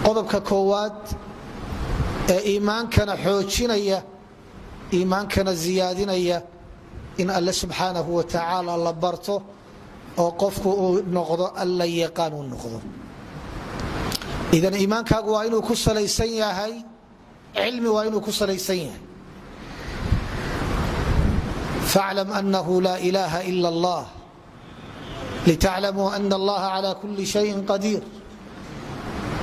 qodobka koowaad ee iimaankana xoojinaya iimaankana ziyaadinaya in alla subxaanahu wa tacaala la barto oo qofku uu noqdo alla yaqaan uu noqdo. idan iimaankaagu waa inuu ku salaysan yahay cilmi, waa inuu ku salaysan yahay. faclam annahu laa ilaaha ila allah litaclamuu ana allaha calaa kulli shayin qadiir.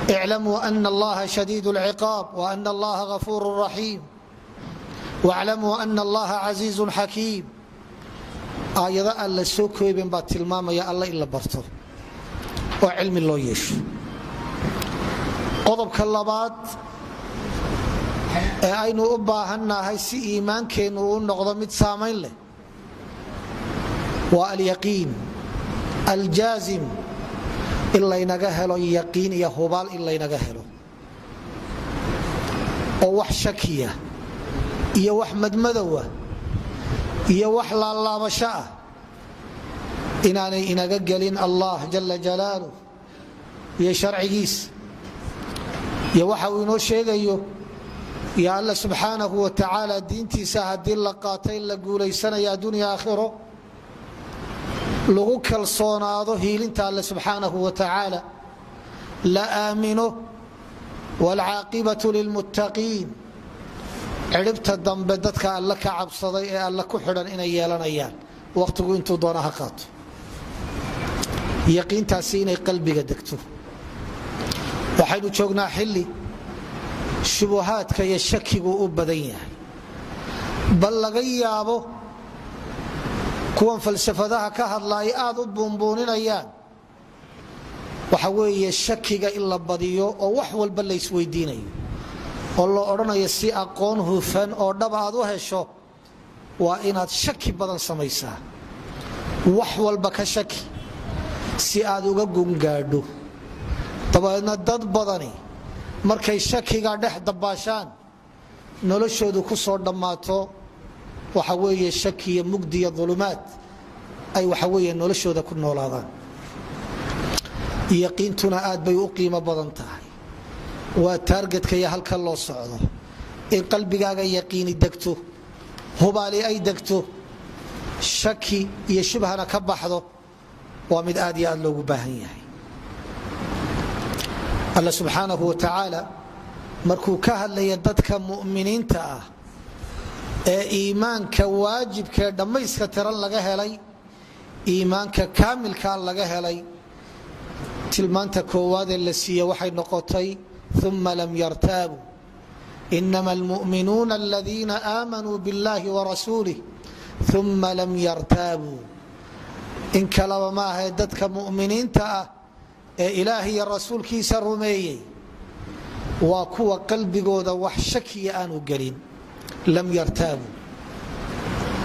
iclamuu ana allaha shadiid اlciqaab waana allaha gafuur raxiim waclamuu ana allaha casiizu xakiim. aayado aan la soo koobin baa tilmaamaya alla in la barto oo cilmi loo yeesho. qodobka labaad ee aynu u baahannahay si iimaankeennu uu noqdo mid saamayn leh waa alyaqiin aljaazim, in laynaga helo yaqiin iyo hubaal in laynaga helo, oo wax shakiya iyo wax madmadowa iyo wax laalaabasho ah inaanay inaga gelin allah jala jalaaluh iyo sharcigiisa iyo waxa uu inoo sheegayo iyo alla subxaanahu wa tacaala diintiisa haddii la qaatay la guulaysanaya addunya aakhiro, lagu kalsoonaado hiilinta alle subxaanahu wa tacaala, la aamino. waalcaaqibatu lilmuttaqiin, cidhibta dambe dadka alla ka cabsaday ee alla ku xidhan inay yeelanayaan wakhtigu intuu doona ha qaato. yaqiintaasi inay qalbiga degto. waxaynu joognaa xilli shubuhaadka iyo shakigu u badan yahay, bal laga yaabo kuwan falsafadaha ka hadla ay aad u buunbuuninayaan waxa weeye shakiga in la badiyo oo wax walba la isweydiinayo oo loo odhanayo si aqoon hufan oo dhab aad u hesho waa inaad shaki badan samaysaa, wax walba ka shaki si aad uga gungaadho. dabadeedna dad badani markay shakiga dhex dabaashaan noloshoodu ku soo dhammaato waxa weeye shaki iyo mugdi iyo dulumaad ay waxa weeye noloshooda ku noolaadaan. yaqiintuna aad bay u qiimo badan tahay, waa taargetka iyo halka loo socdo. in qalbigaaga yaqiini degto, hubaali ay degto, shaki iyo shubhana ka baxdo, waa mid aad iyo aad loogu baahan yahay. alla subxaanahu wa tacaala markuu ka hadlaya dadka mu'miniinta ah ee iimaanka waajibkaee dhammayska tiran laga helay, iimaanka kaamilkaa laga helay, tilmaanta koowaadee la siiye waxay noqotay uma lam yartaabuu inama almu'minuuna aladiina aamanuu biاllahi warasuulih uma lam yartaabuu. in kalaba ma ahee dadka mu'miniinta ah ee ilaahay iyo rasuulkiisa rumeeyey waa kuwa qalbigooda wax shakiya aanu gelin. lam yartaabuu,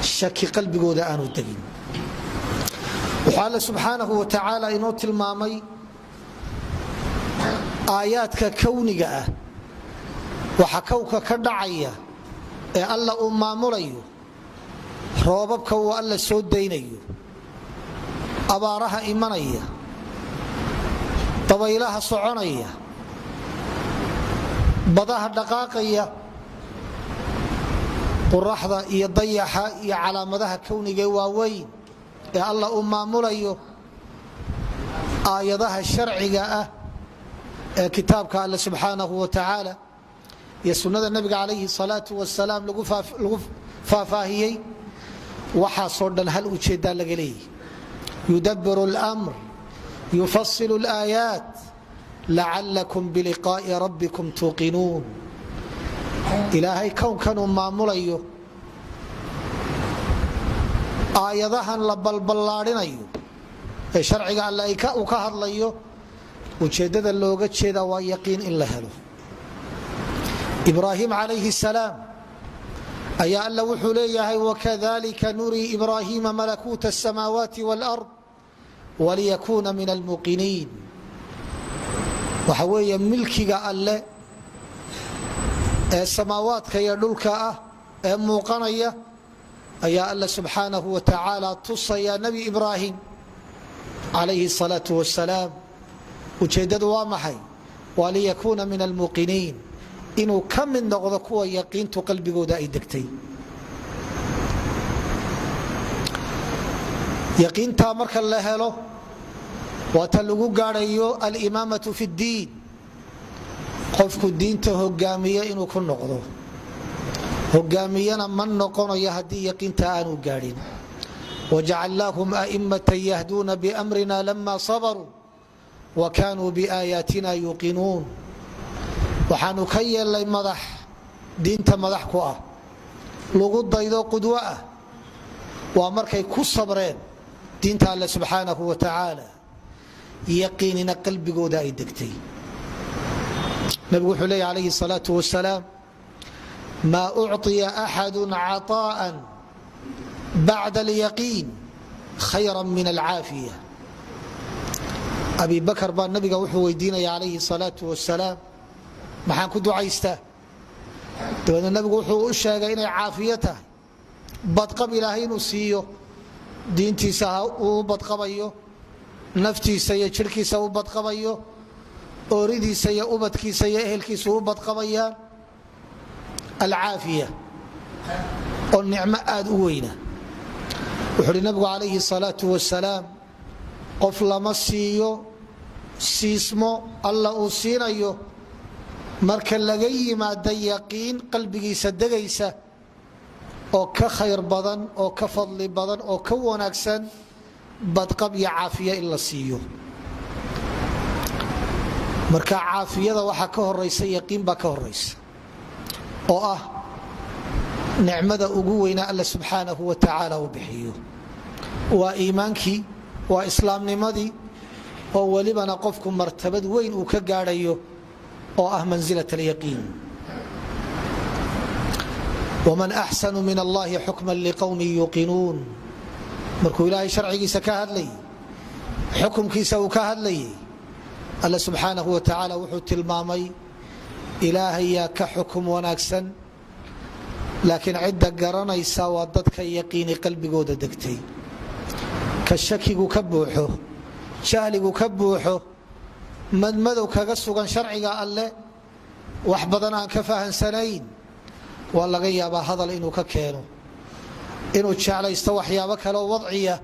shaki qalbigooda aanu degin. wuxuu alle subxaanahu wa tacaala inoo tilmaamay aayaadka kowniga ah, waxa kowka ka dhacaya ee alla uu maamulayo, roobabka uu alla soo daynayo, abaaraha imanaya, dabaylaha soconaya, badaha dhaqaaqaya, quraxda iyo dayaxa iyo calaamadaha kownigae waaweyn ee alla uu maamulayo, aayadaha sharciga ah ee kitaabka alle subxaanahu wa tacaala iyo sunnada nebiga calayhi salaatu wasalaam lagu faahfaahiyey. waxaasoo dhan hal ujeeddaa laga leeyahy: yudabiru اlmr yufasilu اlaayaat lacalakum biliqaa'i rabbikum tuuqinuun. ilaahay kownkanuu maamulayo, aayadahan la balballaadhinayo ee sharciga alle uu ka hadlayo, ujeeddada looga jeeda waa yaqiin in la helo. ibraahim calayhi salaam ayaa alla wuxuu leeyahay wakadalika nurii ibraahiima malakuuta asamaawaati wاlard waliyakuuna min almuuqiniin. waxa weeye milkiga alle ee samaawaadka iyo dhulka ah ee muuqanaya ayaa alla subxaanahu wa tacaala tusaya nebi ibraahim calayhi الsalaau wasalaam. ujeeddadu waa maxay? waliyakuna min almuqiniin inuu ka mid noqdo kuwa yaqiintu qalbigooda ay degtay. yaqiintaa marka la helo waa ta lagu gaadhayo alimaamatu fi ddiin, qofku diinta hogaamiye inuu ku noqdo. hogaamiyana ma noqonayo haddii yaqiinta aanu gaadhin. wajacalnaahum a'immatan yahduuna biamrina lama sabaruu wa kaanuu biaayaatina yuuqinuun. waxaanu ka yeelnay madax diinta madax ku ah, lagu daydo qudwo ah, waa markay ku sabreen diinta alle subxaanahu wa tacaala, yaqiinina qalbigooda ay degtay. nabigu wuxuu leeya calayhi salaatu wasalaam, maa ucطiya axadu caطaءa bacda alyaqiin khayra min alcaafiya. abi bakar baa nabiga wuxuu weydiinaya calayhi salaatu wasalaam, maxaan ku ducaystaa? dabeedna nabigu wuxuu u sheegay inay caafiyo tahay, badqab ilaahay inuu siiyo, diintiisa uu badqabayo, naftiisa iyo jirhkiisa u badqabayo, ooridiisa iyo ubadkiisa iyo ehelkiisa u badqabayaan. alcaafiya oo nicmo aad u weyna. wuxuu uhi nabigu calayhi salaatu wasalaam, qof lama siiyo siismo alla uu siinayo marka laga yimaada yaqiin qalbigiisa degaysa oo ka khayr badan, oo ka fadli badan, oo ka wanaagsan badqab iyo caafiya in la siiyo. marka caafiyada waxaa ka horaysa yaqiin baa ka horaysa, oo ah nicmada ugu weynaa alla subxaanahu wa tacaala uu bixiyo. waa iimaankii, waa islaamnimadii, oo welibana qofku martabad weyn uu ka gaadhayo oo ah mansilat alyaqiin. waman axsanu min allahi xukman liqowmin yuuqinuun. markuu ilaahay sharcigiisa ka hadlayay, xukumkiisa uu ka hadlayay, alla subxaanahu wa tacaala wuxuu tilmaamay ilaahayaa ka xukum wanaagsan, laakiin cidda garanaysa waa dadka yaqiini qalbigooda degtay. ka shakigu ka buuxo, jahligu ka buuxo, madmadow kaga sugan sharciga alle, wax badan aan ka fahansanayn, waa laga yaabaa hadal inuu ka keeno, inuu jeclaysto waxyaabo kaleoo wadciya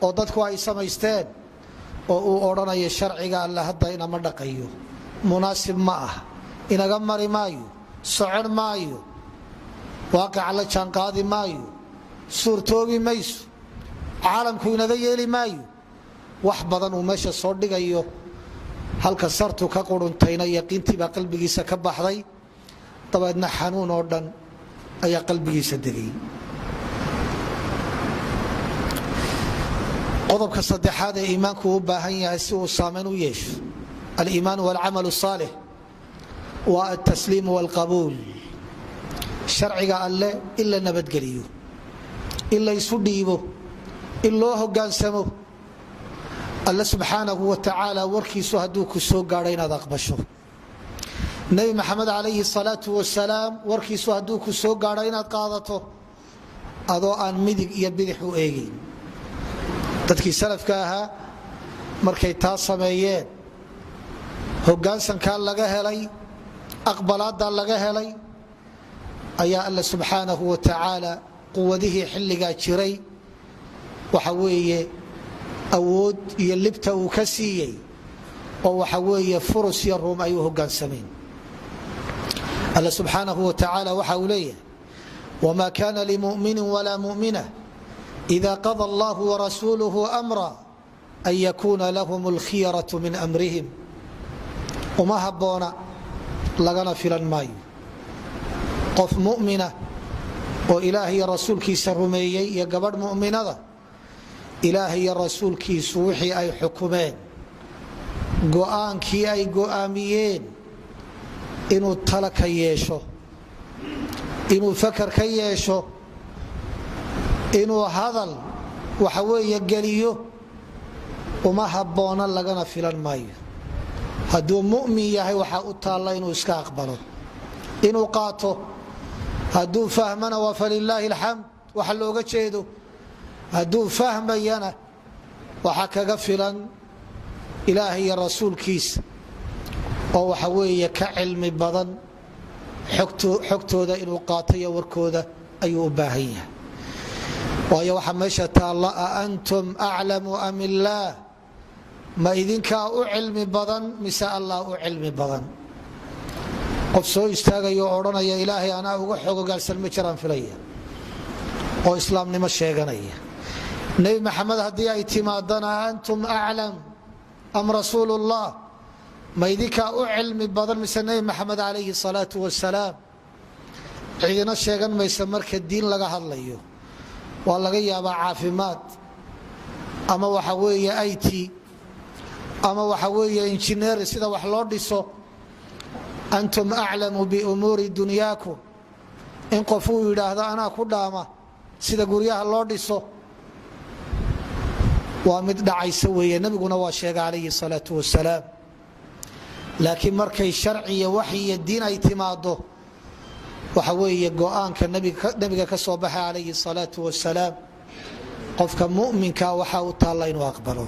oo dadku ay samaysteen, oo uu odhanayo sharciga alle hadda inama dhaqayo, munaasib ma ah, inaga mari maayo, socon maayo, waaqica la jaanqaadi maayo, suurtoobi mayso, caalamku inaga yeeli maayo. wax badan uu meesha soo dhigayo, halka sartu ka quruntayna yaqiintii baa qalbigiisa ka baxday, dabeedna xanuun oo dhan ayaa qalbigiisa degay. qodobka saddexaad ee iimaanku u baahan yahay si uu saamayn u yeesho aliimaan walcamal الصaalix waa altasliim wاlqabuul. sharciga alle in la nabadgeliyo, in la isu dhiibo, in loo hogaansamo. alle subxaanahu wa tacaala warkiisu hadduu ku soo gaadho inaad aqbasho. nebi maxamed calayhi salaatu wasalaam warkiisu hadduu ku soo gaadho inaad qaadato, adoo aan midig iyo bidix u eegayn. dadkii salafka ahaa markay taa sameeyeen, hogaansankaa laga helay, aqbalaaddaa laga helay, ayaa alle subxaanahu wa tacaala quwadihii xilligaa jiray waxa weeye awood iyo libta uu ka siiyey, oo waxa weeye furus iyo ruum ay u hogaansameen. alle subxaanahu wa tacaala waxa uu leeyahay, wma kana limuminin walaa mumina إida qada allahu warasuuluhu amra an yakuna lahum اlkhiyaraة min amrihim. uma habboona lagana filan maayo qof mumina oo ilaah iyo rasuulkiisa rumeeyey iyo gabadh muminada, ilaah iyo rasuulkiisu wixii ay xukumeen, go'aankii ay go'aamiyeen, inuu tala ka yeesho, inuu fakar ka yeesho, inuu hadal waxa weeye geliyo, uma habboona lagana filan maayo. hadduu mu'min yahay waxaa u taalla inuu iska aqbalo, inuu qaato. hadduu fahmana waa falilaahi alxamd, waxa looga jeedo. hadduu fahmayana waxaa kaga filan ilaahay iyo rasuulkiisa oo waxa weeye ka cilmi badan xogtooda inuu qaato iyo warkooda ayuu u baahan yahay. waayo waxa meesha taalla antum aclamu am illaah, ma idinkaa u cilmi badan mise allah u cilmi badan? qof soo istaagayo oo odhanaya ilaahay anaa uga xogogaalsan ma jiraan filaya, oo islaamnimo sheeganaya. nebi maxamed haddii ay timaadana antum aclam am rasuulullah, ma idinkaa u cilmi badan mise nebi maxamed calayhi salaatu wasalaam? cidina sheegan maysa marka diin laga hadlayo. waa laga yaabaa caafimaad ama waxa weeye it ama waxa weeye injineer sida wax loo dhiso. antum aclamu biumuuri dunyaakum, in qof uu yidhaahdo anaa ku dhaama sida guryaha loo dhiso, waa mid dhacaysa weeye. nebiguna waa sheegay calayhi salaatu wasalaam. laakiin markay sharciya waxyiyo diin ay timaado, waxa weeye go'aanka nebiga ka soo baxay calayhi salaatu wasalaam, qofka mu'minka waxa u taalla inuu aqbalo.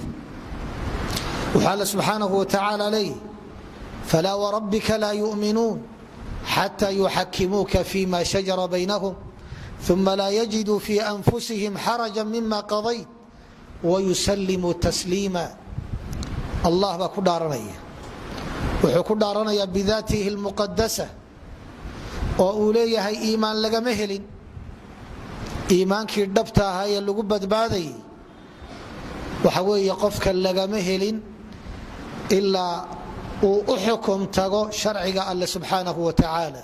wuxuu alla subxaanahu watacaala leeyahy falaa warabbika laa yu'minuun xataa yuxakimuuka fima shajara baynahum uma laa yajiduu fii anfusihim xaraja mima qadayt wayusallimuu tasliima. allah baa ku dhaaranaya, wuxuu ku dhaaranayaa bidaatihi lmuqadasa, oo uu leeyahay iimaan lagama helin. iimaankii dhabta ahaa ee lagu badbaadayay waxa weeye qofka lagama helin ilaa uu u xukum tago sharciga alle subxaanahu wa tacaala.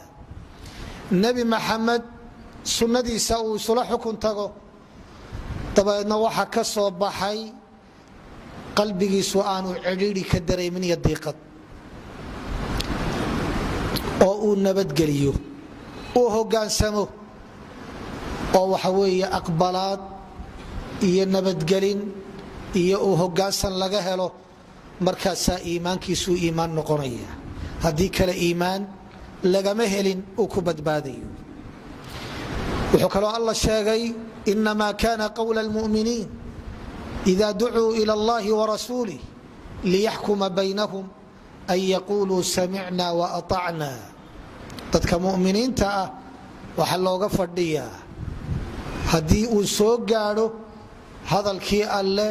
nebi maxamed sunnadiisa uu isula xukun tago, dabeedna waxa ka soo baxay qalbigiisu aanu cidhiidhi ka dareemin iyo diiqad, oo uu nabadgeliyo, uu hogaansamo, oo waxa weeye aqbalaad iyo nabadgelin iyo uu hogaansan laga helo. markaasaa iimaankiisuu iimaan noqonaya. haddii kale iimaan lagama helin uu ku badbaadayo. wuxuu kaloo alla sheegay inamaa kana qawla almu'miniin ida ducuu ila allahi warasuulih liyaxkuma baynahum an yaquluu samicna waatacna. dadka mu'miniinta ah waxaa looga fadhiyaa haddii uu soo gaadho hadalkii alle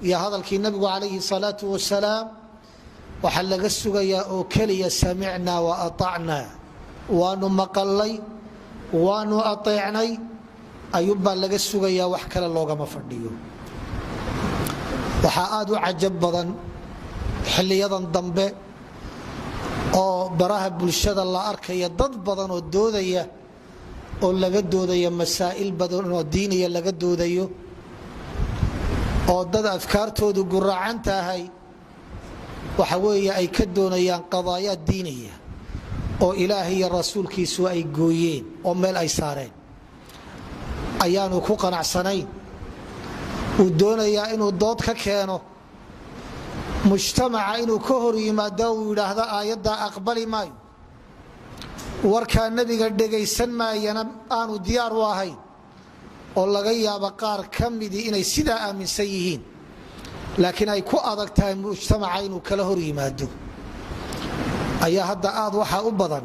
iyo hadalkii nabigu calayhi salaatu wasalaam, waxaa laga sugayaa oo keliya samicna waatacna, waanu maqalay waanu ateecnay ayuunbaa laga sugayaa, wax kale loogama fadhiyo. waxaa aad u cajab badan xiliyadan dambe oo baraha bulshada la arkaya dad badan oo doodaya, oo laga doodaya masaa'il badan oo diiniya laga doodayo, oo dad afkaartoodu guracan tahay waxa weeye ay ka doonayaan qadaayaad diiniya oo ilaahay iyo rasuulkiisu ay gooyeen oo meel ay saareen. ayaanu ku qanacsanayn, uu doonayaa inuu dood ka keeno mujtamaca, inuu ka hor yimaado uu yidhaahdo aayaddaa aqbali maayo, warkaa nebiga dhegaysan maayana aanu diyaar u ahayn, oo laga yaabo qaar ka midii inay sidaa aaminsan yihiin, laakiin ay ku adag tahay mujtamaca inuu kala hor yimaado. ayaa hadda aad waxaa u badan,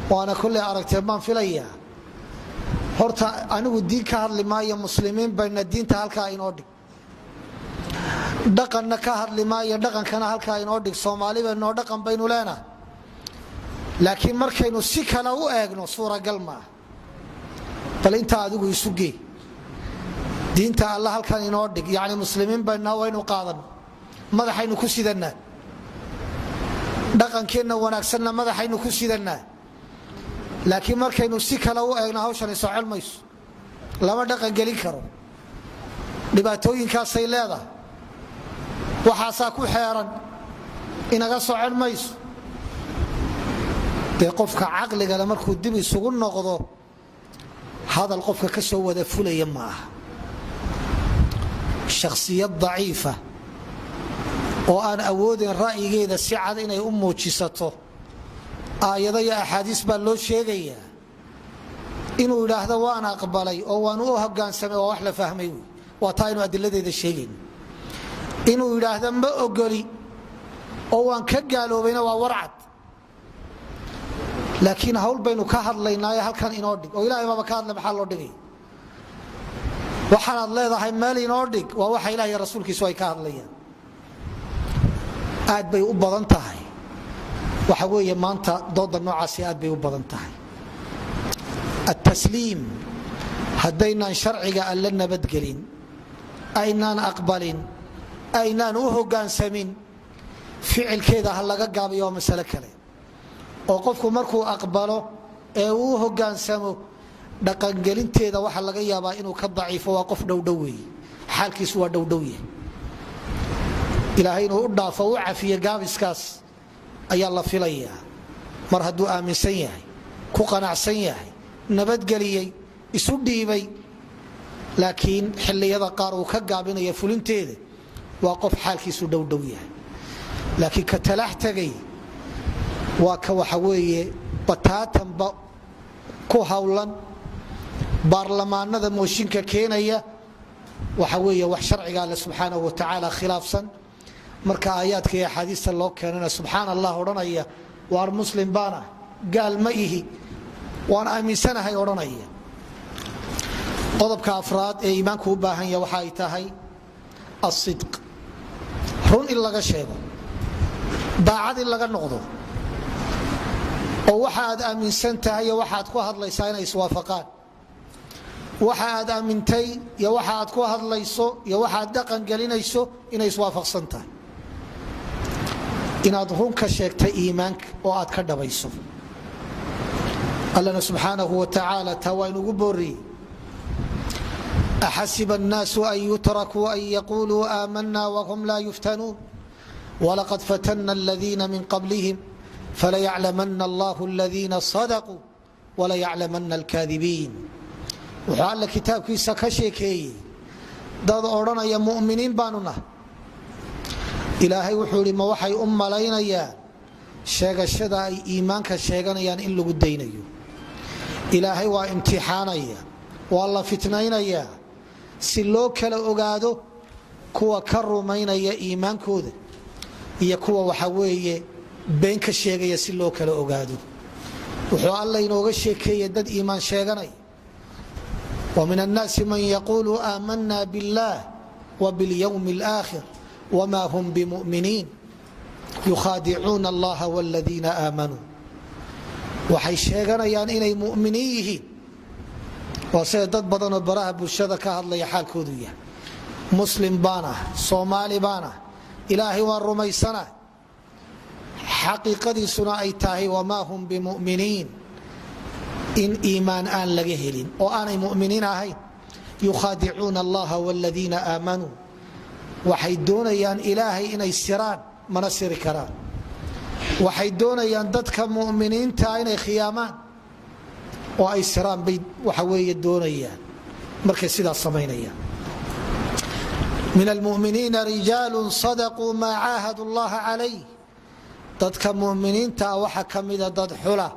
waana kolley aragtee baan filayaa. horta anigu diin ka hadli maayo, muslimiin bayna diinta halkaa inoo dhig. dhaqanna ka hadli maayo, dhaqankana halkaa inoo dhig. soomaali baynoo dhaqan baynu leenahay, laakiin markaynu si kale u eegno suuragal maaha. bal intaa adigu isu gee, diinta alla halkan inoo dhig. yacni muslimiin baynaa waynu qaadan, madaxaynu ku sidannaa, dhaqankeenna wanaagsanna madaxaynu ku sidannaa. laakiin markaynu si kale u eegno hawshani socon mayso, lama dhaqan gelin karo. dhibaatooyinkaasay leedahay, waxaasaa ku xeeran, inaga socon mayso. dee qofka caqligale markuu dib isugu noqdo, hadal qofka ka soo wada fulaya ma aha. shakhsiyad daciifa oo aan awoodin ra'yigeeda si cad inay u muujisato, aayado iyo axaadiis baa loo sheegayaa, inuu yidhaahdo waan aqbalay oo waan u hogaansamay, waa wax la fahmay wey. waa taa aynu adiladeeda sheegayno. inuu yidhaahdo ma ogoli oo waan ka gaaloobayna waa warcad laakiin hawl baynu ka hadlaynaa halkan inoo dhig oo ilaahay baba ka hadlay maxaa loo dhigay waxaad leedahay meel inoo dhig waa waxa ilaahay rasuulkiisu ay ka hadlayaan aad bay u badan tahay waxa weeye maanta dooda noocaasi aad bay u badan tahay التسليم haddaynan sharciga alla nabadgelin aynaan aqbalin aynaan u hoggaansamin ficilkeeda ha laga gaabiyo waa masale kale oo qofku markuu aqbalo ee uu hoggaansamo dhaqangelinteeda waxa laga yaabaa inuu ka daciifo waa qof dhowdhow weeye xaalkiisu waa dhowdhow yahay ilaahay inuu u dhaafo u cafiyo gaabiskaas ayaa la filayaa mar hadduu aaminsan yahay ku qanacsan yahay nabadgeliyey isu dhiibay laakiin xilliyada qaar uu ka gaabinaya fulinteeda waa qof xaalkiisu dhowdhow yahay laakiin ka talax tagay waa ka waxa weeye bataatanba ku hawlan baarlamaanada mooshinka keenaya waxa weeye wax sharciga alle subxaanahu wa tacaala khilaafsan marka aayaadka iyo axaadiista loo keenana subxaan allah odhanaya waar muslim baana gaal ma ihi waan aaminsanahay odhanaya qodobka afraad ee iimaanku u baahan yahay waxa ay tahay asidq run in laga sheego daacad in laga noqdo oo waxa aad aaminsan tahay iyo waxa aad ku hadlaysaa inay iswaafaqaan waxa aad aamintay iyo waxa aad ku hadlayso iyo waxa aad dhaqan gelinayso inay iswaafaqsan tahay inaad run ka sheegtay iimaanka oo aad ka dhabayso allana subxaanahu wa tacaala taa waa inugu booriyey أxasiba الnaasu an yutrakuu an yaquluu aamana whm laa yuftanuun walaqad fatana اladiina min qablihim falayaclamana allah اladiina صadquu walayaclamana اlkaadibiin wuxuu alle kitaabkiisa ka sheekeeyey dad odhanaya muminiin baanu nahay ilaahay wuxuu ihi ma waxay u malaynayaan sheegashada ay iimaanka sheeganayaan in lagu daynayo ilaahay waa imtixaanaya waa la fitnaynaya si loo kala ogaado kuwa ka rumaynaya iimaankooda iyo kuwa waxa weeye been ka sheegaya si loo kala ogaado wuxuu alla inooga sheekeeyey dad iimaan sheeganaya وmin الnaasi man yaqulu aamana bاllah وbاlyوم الآkhir wma hm bmuminiin yukhaadicuuna اllaha wاladiina aamanuu waxay sheeganayaan inay muminiin yihiin waa sida dad badanoo baraha bulshada ka hadlaya xaalkoodu yahay muslim baan ah soomaali baan ah ilaahay waan rumaysana xaqiiqadiisuna ay tahay wamaa hum bimuminiin in iimaan aan laga helin oo aanay muminiin ahayn yukhaadicuuna allaha wاladiina aamanuu waxay doonayaan ilaahay inay siraan mana siri karaan waxay doonayaan dadka muminiintaa inay khiyaamaan oo ay siraan bay waxa weeye doonayaan markay sidaas samaynayaan min almuminiina rijaalu sadaquu maa caahadu llaha calayh dadka muminiintaa waxa ka mida dad xula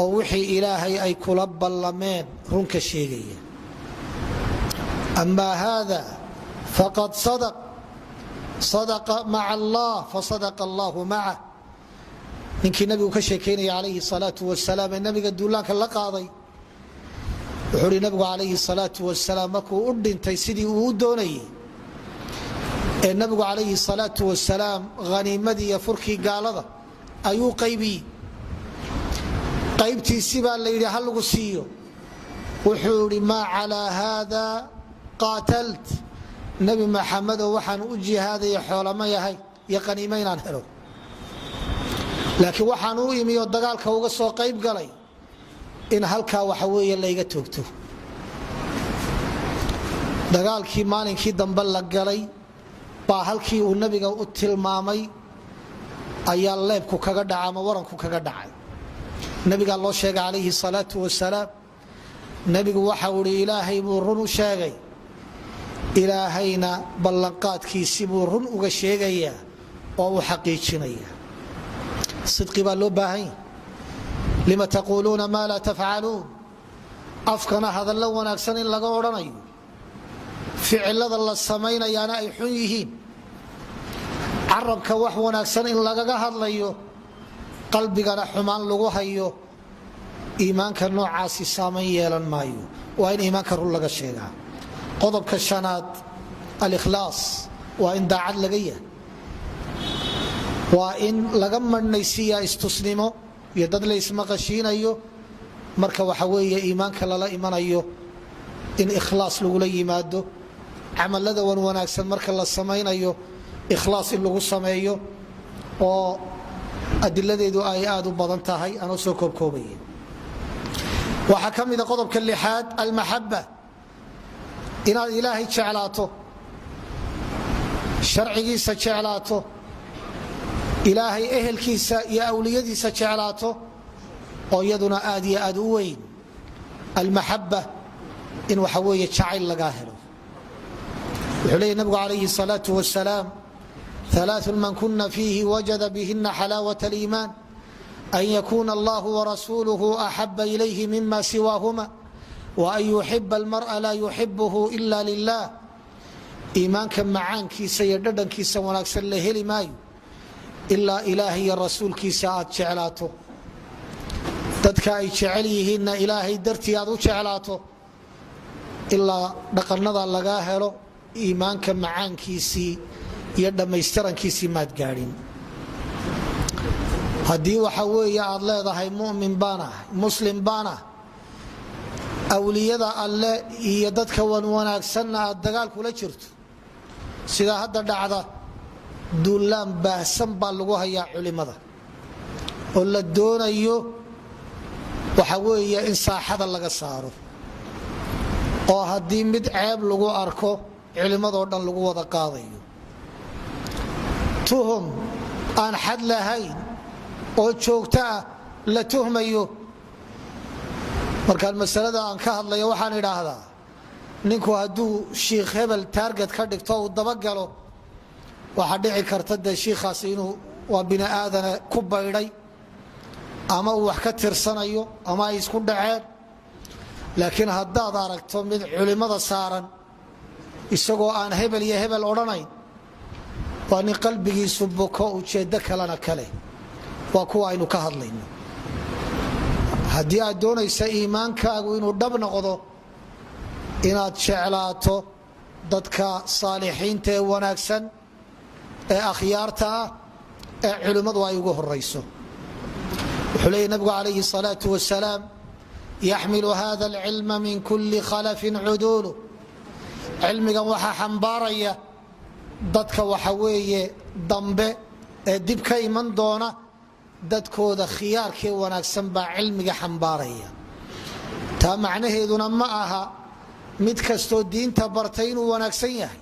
oo wixii ilaahay ay kula ballameen runka sheegaya amaa haada faqad sadaqa maca allah fasadaqa allahu macah ninkii nabigu ka sheekaynaya calayhi salaau wasalaam ee nabiga duulaanka la qaaday wuxuu hi nabigu calayhi salaau wasalaam markuu u dhintay sidii uu u doonayey ee nabigu calayhi salaau wasalaam haniimadii iyo furkii gaalada ayuu qaybiyey qaybtiisi baa la yidhi ha lagu siiyo wuxuu ihi maa calaa haada qaatalt nebi maxamedow waxaan u jihaadaya xoolama yahay iyo qaniimo inaan helo laakiin waxaan u imi oo dagaalka uga soo qayb galay in halkaa waxa weeye layga toogto dagaalkii maalinkii dambe la galay baa halkii uu nabiga u tilmaamay ayaa leebku kaga dhaca ama waranku kaga dhacay nabigaa loo sheegay calayhi salaau wasalaam nebigu waxau ihi ilaahay buu run u sheegay ilaahayna ballanqaadkiisi buu run uga sheegayaa oo u xaqiijinaya sidqi baa loo baahan yahy lima taquuluuna maa laa tafcaluun afkana hadallo wanaagsan in laga odhanayo ficilada la samaynayaana ay xun yihiin carabka wax wanaagsan in lagaga hadlayo qalbigana xumaan lagu hayo iimaanka noocaasi saameyn yeelan maayo waa in iimaanka run laga sheegaa qodobka shanaad al-ikhlaas waa in daacad laga yahay waa in laga marnaysiiyaa istusnimo iyo dad la ismaqashiinayo marka waxa weeye iimaanka lala imanayo in ikhlaas lagula yimaado camalada wan wanaagsan marka la samaynayo ikhlaas in lagu sameeyo oo adiladeedu ay aad u badan tahay aan soo koobkoobay waxa kamida qodobka lixaad almahabba inaad ilaahay jeclaato sharcigiisa jeclaato ilaahay ehelkiisa iyo awliyadiisa jeclaato oo iyaduna aad iyo aad u weyn almahabba in waxa weeye jacayl laga helo wuxuu leeyahay nabigu calayhi salaatu wasalaam ثلاث من كن فيه وجد بهن حلاوة الإيمان أن يكون الله ورسوله أحب إليه مما سواهما وأن يحب المرء لا يحبه إلا لله إيمانك معانكيسا يرددنكيسا ونكسن لهلي مايو إلا إلهي الرسول كيسا آد شعلاته dadka ay jecel yihiinna ilaahay dartii aad u jeclaato ilaa dhaqannada laga helo iimaanka macaankiisii iyo dhammaystirankiisii maad gaadhin haddii waxa weeye aad leedahay mu'min baan ahay muslim baan ah awliyada alle iyo dadka wan wanaagsanna aad dagaal kula jirto sida hadda dhacda duulaan baahsan baa lagu hayaa culimada oo la doonayo waxa weeye in saaxada laga saaro oo haddii mid ceeb lagu arko culimadoo dhan lagu wada qaadayo tuhum aan xad lahayn oo joogto ah la tuhmayo markaan masalada aan ka hadlayo waxaan idhaahdaa ninku hadduu shiikh hebel taarget ka dhigto uu dabagalo waxaa dhici karta dee shiikhaasi inuu waa bini aadana ku baydhay ama uu wax ka tirsanayo ama ay isku dhaceen laakiin haddaad aragto mid culimmada saaran isagoo aan hebel iyo hebel odhanayn waa nin qalbigiisu buko ujeeddo kalena kale waa kuwa aynu ka hadlayno haddii aad doonaysa iimaankaagu inuu dhab noqdo inaad jeclaato dadka saalixiinta ee wanaagsan ee akhyaarta ah ee culimmadu ay ugu horayso wuxuu leeyahy nabigu calayhi الصalaaةu wasalaam yaxmilu hada اlcilma min kuli khalafin cuduulu cilmigan waxaa xambaaraya dadka waxa weeye dambe ee dib ka iman doona dadkooda khiyaarkee wanaagsan baa cilmiga xambaaraya taa macnaheeduna ma aha mid kastoo diinta bartay inuu wanaagsan yahay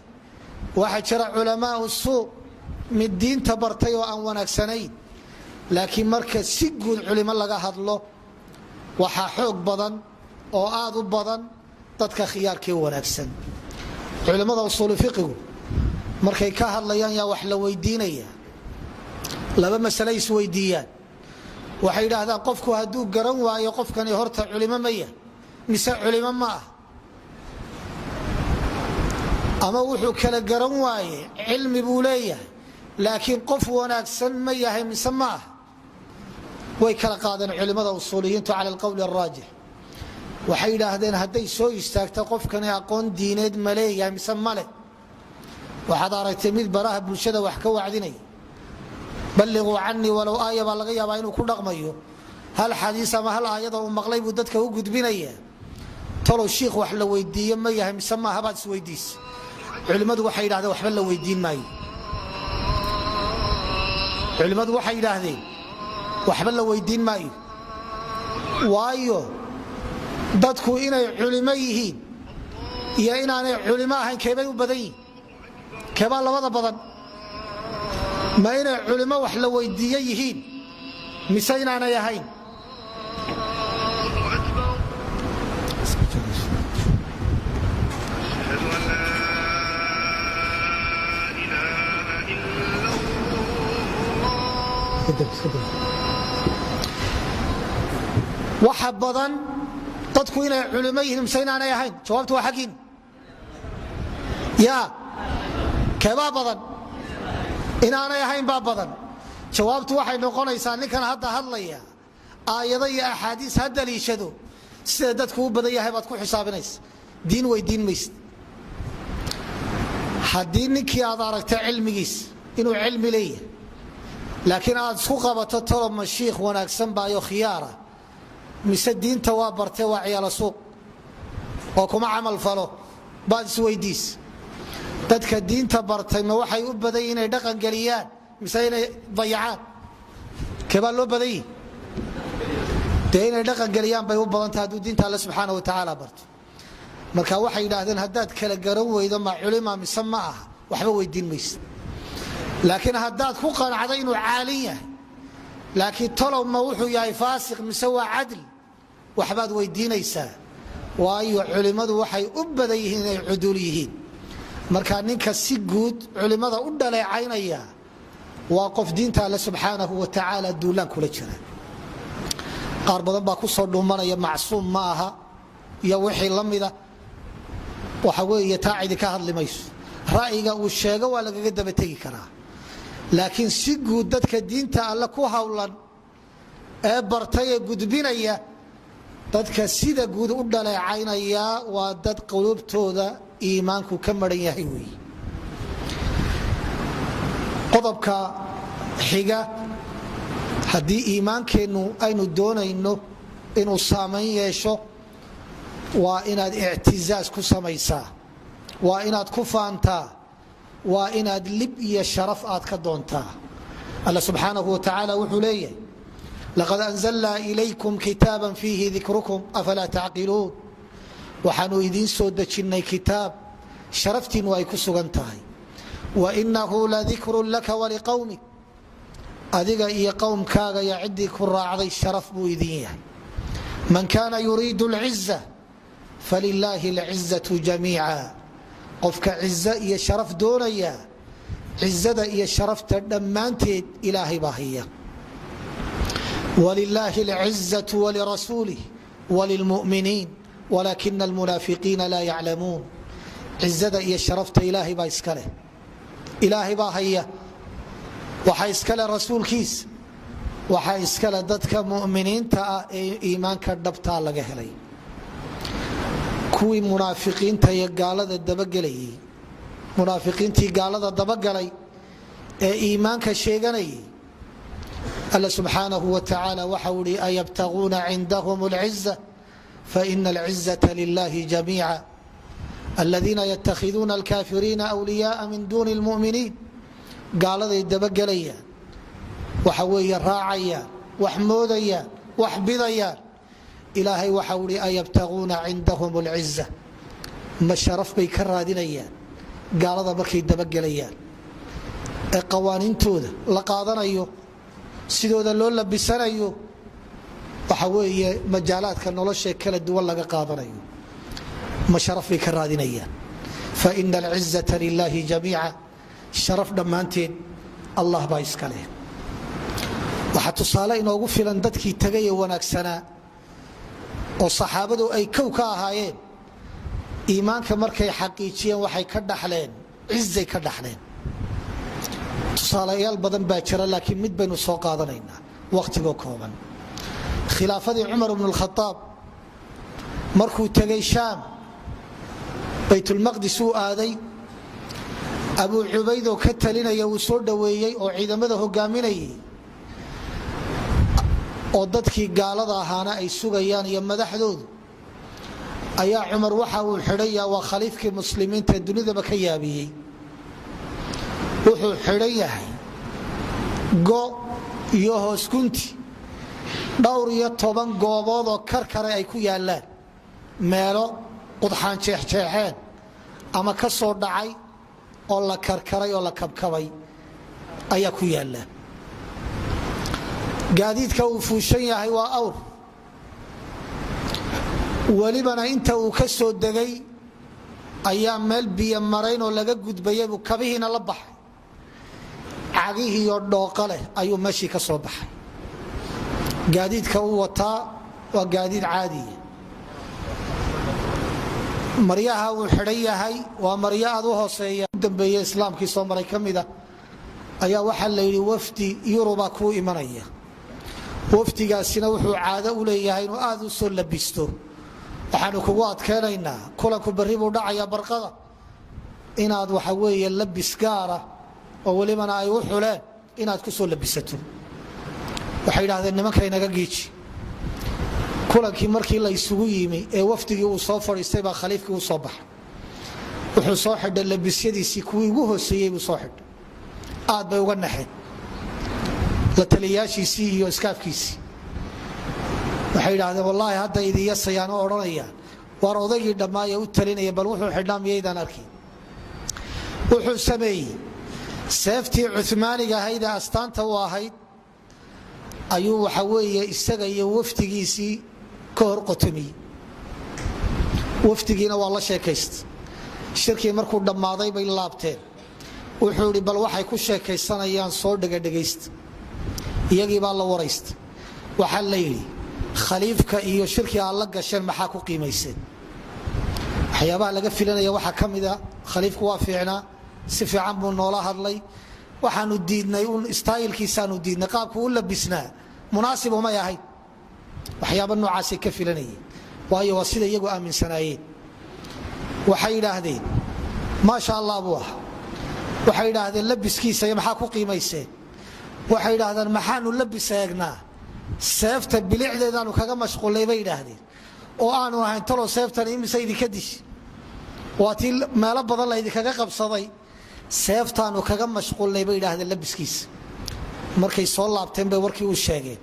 waxaa jira culamaau suu mid diinta bartay oo aan wanaagsanayn laakiin marka si guud culimo laga hadlo waxaa xoog badan oo aad u badan dadka khiyaarkee wanaagsan culimmada usuulu fiqigu markay ka hadlayaan yaa wax la weydiinaya laba masale isweydiiyaan waxay yidhaahdaan qofku hadduu garan waayo qofkani horta culimo ma yahay mise culimo ma ah ama wuxuu kala garan waaye cilmi buu leeyahay laakiin qof wanaagsan ma yahay mise ma ah way kala qaadeen culimmada usuuliyiintu cala alqowli araajix waxay yidhaahdeen hadday soo istaagto qofkani aqoon diineed ma leeyahay mise male waxaad aragtay mid baraha bulshada wax ka wacdinaya balliquu canii walow aaya baa laga yaabaa inuu ku dhaqmayo hal xadiis ama hal aayada uu maqlay buu dadka u gudbinaya talow shiikh wax la weydiiye ma yahay mise maaha baad isweydiisa culimmadu waxay yidhahdeen waxba la weydiin maayo culimmadu waxay yidhaahdeen waxba la weydiin maayo waayo dadku inay culimo yihiin iyo inaanay culimo ahayn keebay u badan yihin keebaa labada badan ma inay culimo wax la weydiiye yihiin mise inaanay ahayn waxa badan dadku inay culimo yihiin mise inaanay ahayn jawaabtu waa xaggiin ya keebaa badan inaanay ahayn baa badan. jawaabtu waxay noqonaysaa ninkan hadda hadlaya aayado iyo axaadiis ha daliishado sida dadku u badan yahay baad ku xisaabinaysa, diin weydiin maysid. haddii ninkii aad aragta cilmigiis inuu cilmi leeyahay laakiin aad isku qabato tolo mashiikh wanaagsan baayo khiyaara mise diinta waa bartee waa ciyaalo suuq oo kuma camal falo baad isweydiis. dadka diinta bartay ma waxay u badan yihiin inay dhaqan geliyaan mise inay dayacaan? keebaa loo badan yihi? dee inay dhaqan geliyaan bay u badantahay hadduu diinta alle subxaana wa tacaala barto. marka waxay yidhaahdeen haddaad kala garan weydo ma culima mise ma aha waxba weydiin maysa. laakiin haddaad ku qanacdo inuu caalin yahay laakiin tolow ma wuxuu yahay faasiq mise waa cadl, waxbaad weydiinaysaa, waayo culimmadu waxay u badan yihiin inay cuduul yihiin. marka ninka si guud culimmada u dhaleecaynaya waa qof diinta alle subxaanahu wa tacaala duulaan kula jira. qaar badan baa ku soo dhuumanaya macsuum ma aha iyo wixii la mida, waxa weeye taa cidi ka hadli mayso. ra'yiga uu sheego waa lagaga daba tegi karaa, laakiin si guud dadka diinta alle ku hawlan ee bartay ee gudbinaya, dadka sida guud u dhaleecaynaya waa dad qulubtooda iimaanku ka maran yahay weeye. qodobka xiga, haddii iimaankeennu aynu doonayno inuu saamayn yeesho waa inaad ictizaaz ku samaysaa, waa inaad ku faantaa, waa inaad lib iyo sharaf aad ka doontaa. alla subxaanahu wa tacaala wuxuu leeyahay laqad anzalnaa ilaykum kitaaban fiihi dikrukum afalaa tacqiluun. waxaanu idiin soo dejinnay kitaab sharaftiinnu ay ku sugan tahay. wainahu ladikrun laka waliqowmik, adiga iyo qowmkaaga iyo ciddii ku raacday sharaf buu idin yahay. man kaana yuriidu alciza falilaahi alcizatu jamiica, qofka cizo iyo sharaf doonaya cizada iyo sharafta dhammaanteed ilaahay baa haya. walilaahi alcizatu walirasuulih walilmu'miniin walaakina almunaafiqiina laa yaclamuun. cizada iyo sharafta ilaahay baa iska leh, ilaahay baa haya, waxaa iskale rasuulkiisa, waxaa iskale dadka mu'miniinta ah ee iimaanka dhabtaa laga helay. kuwii munaafiqiinta iyo gaalada dabagelayay, munaafiqiintii gaalada dabagalay ee iimaanka sheeganayay, alla subxaanahu wa tacaala waxau ihi ayabtaguuna cindahum alciza faina alcizata lilahi jamiica aladiina yatakhiduuna alkaafiriina wliyaaa min duuni lmuminiin. gaaladay dabagelayaan, waxa weeye raacayaan, wax moodayaan, wax bidayaan. ilaahay waxau ihi ayabtaguuna cindahum alciza, ma sharaf bay ka raadinayaan gaalada markay dabagelayaan ee qawaaniintooda la qaadanayo, sidooda loo labisanayo, waxa weeye majaalaadka nolosha kala duwan laga qaadanayo, ma sharaf bay ka raadinayaan. faina alcizata lilahi jamiica, sharaf dhammaanteed allah baa iska leh. waxaa tusaale inoogu filan dadkii tagay ee wanaagsanaa oo saxaabadu ay kow ka ahaayeen, iimaanka markay xaqiijiyeen waxay ka dhaxleen cizay ka dhaxleen. tusaalayaal badan baa jira laakiin mid baynu soo qaadanaynaa wakhtigoo kooban. khilaafadii cumar bnu lkhaaab markuu tegay shaam, baytulmaqdis uu aaday, abuu cubaydoo ka talinaya uu soo dhoweeyey oo ciidamada hogaaminayay, oo dadkii gaalada ahaana ay sugayaan iyo madaxdoodu, ayaa cumar waxa uu xidhaya, waa khaliifkii muslimiinta ee dunidaba ka yaabiyey, wuxuu xidhan yahay go iyo hoosgunti dhowr iyo 10 goobood oo karkare ay ku yaalaan, meelo qudxaan jeexjeexeen ama ka soo dhacay oo la karkaray oo la kabkabay ayaa ku yaala. gaadiidka uu fuushan yahay waa awr, welibana inta uu ka soo degay ayaa meel biyo marayn oo laga gudbayay buu kabihiina la baxay, cagihiioo dhooqa leh ayuu meeshii ka soo baxay. gaadiidka uu wataa waa gaadiid caadiya, maryaha uu xidhan yahay waa maryo aad u hooseeya, u dambeeye islaamkii soo maray ka mida ayaa waxaa la yidhi wafdi yuruba kuu imanaya. wafdigaasina wuxuu caado u leeyahay inuu aad u soo labisto. waxaanu kugu adkeenaynaa kulanku berri buu dhacayaa barqada inaad waxa weeye labis gaara oo welibana ay u xuleen inaad ku soo labisato. waxay yidhaahdeen nimanka inaga giiji. kulankii markii la isugu yimi ee wafdigii uu soo fadhiistay baa khaliifkii u soo baxay. wuxuu soo xidhay labisyadiisii kuwii ugu hooseeyey buu soo xidhay. aad bay uga naxeen la taliyaashiisii iyo iskaafkiisii. waxay yidhaahdeen wallaahi hadda idin yasayaan oo odhanayaan waar odaygii dhammaayee u talinaya bal wuxuu xidhnaa miyaydaan arkin. wuxuu sameeyey seeftii cumaaniga ahayd ee astaanta u ahayd ayuu waxa weeye isaga iyo wafdigiisii ka hor qotomiyey. wafdigiina waa la sheekaystay. shirkii markuu dhammaaday bay laabteen. wuxuu idhi bal waxay ku sheekaysanayaan soo dhegadhegaysta. iyagii baa la waraysta. waxaa la yidhi khaliifka iyo shirkii aad la gasheen maxaa ku qiimayseen. waxyaabaha laga filanaya waxaa ka mida khaliifku waa fiicnaa, si fiican buu noola hadlay. waxaanu diidnay istaayilkiisaanu diidnay, qaabku u labisnaa munaasib umay ahayd. waxyaaba noocaasay ka filanayeen, waayo waa sida iyagu aaminsanaayeen. waxay yidhaahdeen maasha allah buu ah. waxay yidhaahdeen labiskiisa iyo maxaa ku qiimayseen. waxay yidhaahdeen maxaanu labis eegnaa, seefta bilicdeedaanu kaga mashquulnay bay yidhaahdeen, oo aanu ahayn talow seeftan imise idinka dish. waa tii meelo badan laydinkaga qabsaday, seeftaanu kaga mashquulnay bay yidhaahdeen labiskiisa. markay soo laabteen bay warkii u sheegeen.